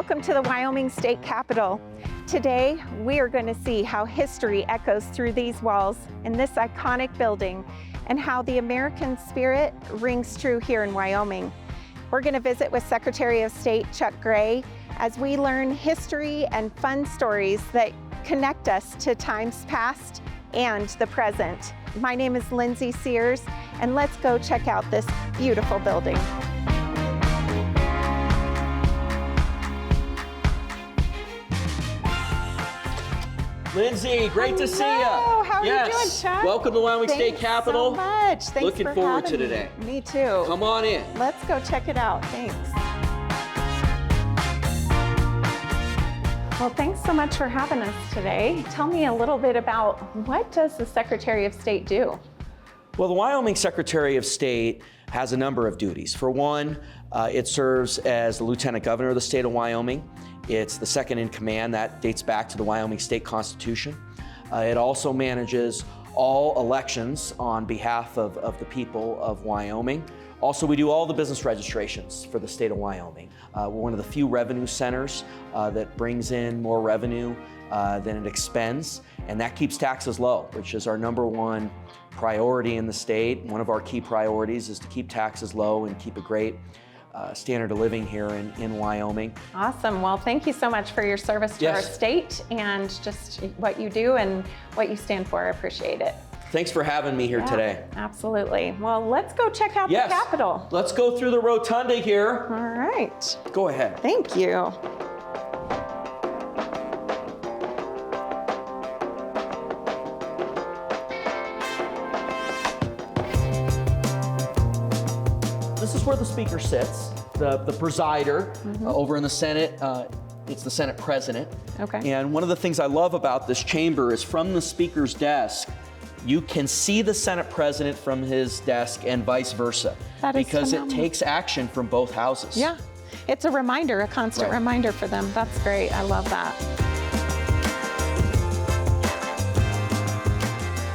Welcome to the Wyoming State Capitol. Today, we are going to see how history echoes through these walls in this iconic building and how the American spirit rings true here in Wyoming. We're going to visit with Secretary of State Chuck Gray as we learn history and fun stories that connect us to times past and the present. My name is Lindsey Sears, and let's go check out this beautiful building. Lindsey, great to see you. How are you doing, Chuck? Welcome to Wyoming State Capitol. Thanks so much. Thanks Looking for forward having to today. Me too. Come on in. Let's go check it out. Thanks. Well, thanks so much for having us today. Tell me a little bit about what does the Secretary of State do? Well, the Wyoming Secretary of State has a number of duties. For one, it serves as the Lieutenant Governor of the state of Wyoming. It's the second in command. That dates back to the Wyoming State Constitution. It also manages all elections on behalf of the people of Wyoming. Also, we do all the business registrations for the state of Wyoming. We're one of the few revenue centers that brings in more revenue than it expends, and that keeps taxes low, which is our number one priority in the state. One of our key priorities is to keep taxes low and keep a great standard of living here in Wyoming. Awesome. Well, thank you so much for your service to our state and just what you do and what you stand for. I appreciate it. Thanks for having me here today. Absolutely. Well, let's go check out the Capitol. Let's go through the rotunda here. All right. Go ahead. Thank you. This is where the speaker sits, the presider. Over in the Senate, it's the Senate president. Okay. And one of the things I love about this chamber is from the speaker's desk, you can see the Senate president from his desk and vice versa. That is because phenomenal. It takes action from both houses. Yeah, it's a reminder, a constant reminder for them. That's great. I love that.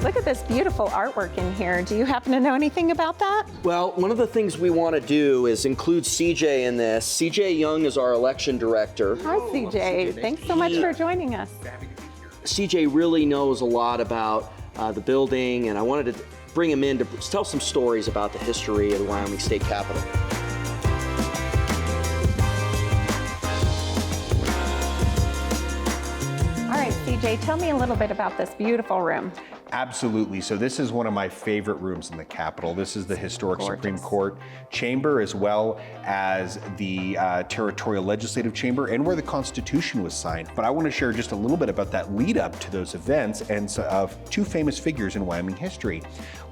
Look at this beautiful artwork in here. Do you happen to know anything about that? Well, one of the things we want to do is include CJ in this. CJ Young is our election director. Hi, CJ. Thanks so much for joining us. CJ really knows a lot about the building, and I wanted to bring him in to tell some stories about the history of the Wyoming State Capitol. All right, CJ, tell me a little bit about this beautiful room. Absolutely. So this is one of my favorite rooms in the Capitol. This is the historic Supreme Court chamber, as well as the territorial legislative chamber, and where the Constitution was signed. But I want to share just a little bit about that lead up to those events and of two famous figures in Wyoming history.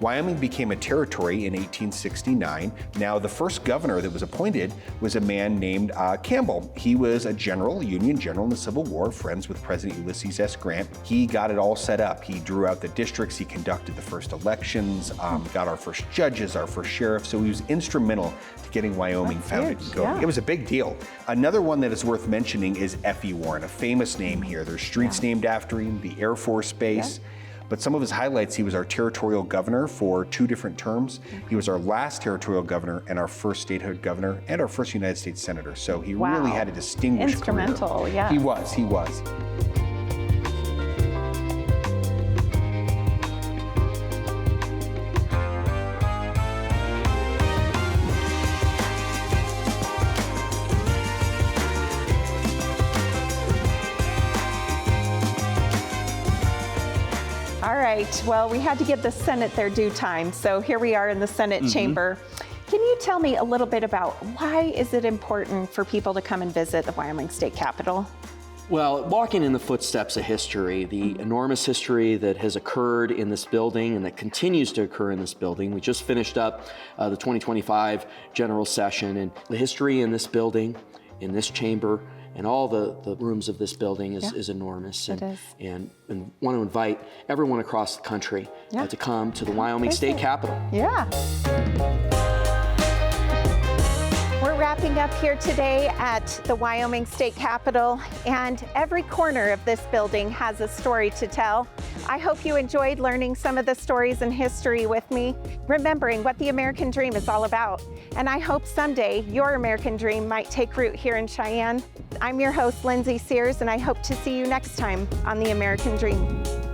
Wyoming became a territory in 1869. Now, the first governor that was appointed was a man named Campbell. He was a general, a Union general in the Civil War, friends with President Ulysses S. Grant. He got it all set up. He drew out the districts. He conducted the first elections, got our first judges, our first sheriff. So he was instrumental to getting Wyoming founded and going. It was a big deal. Another one that is worth mentioning is F.E. Warren, a famous name here. There's streets named after him, the Air Force Base. But some of his highlights, he was our territorial governor for 2 different terms. He was our last territorial governor and our first statehood governor and our first United States senator. So he really had a distinguished career. Instrumental, yeah. He was. All right, well, we had to give the Senate their due time, so here we are in the Senate chamber. Can you tell me a little bit about why is it important for people to come and visit the Wyoming State Capitol? Well, walking in the footsteps of history, the enormous history that has occurred in this building and that continues to occur in this building. We just finished up the 2025 general session, and the history in this building, in this chamber, and all the rooms of this building is enormous. It is. And want to invite everyone across the country to come to the Wyoming State Capitol. Yeah. We're wrapping up here today at the Wyoming State Capitol, and every corner of this building has a story to tell. I hope you enjoyed learning some of the stories and history with me, remembering what the American dream is all about. And I hope someday your American dream might take root here in Cheyenne. I'm your host, Lindsey Sears, and I hope to see you next time on The American Dream.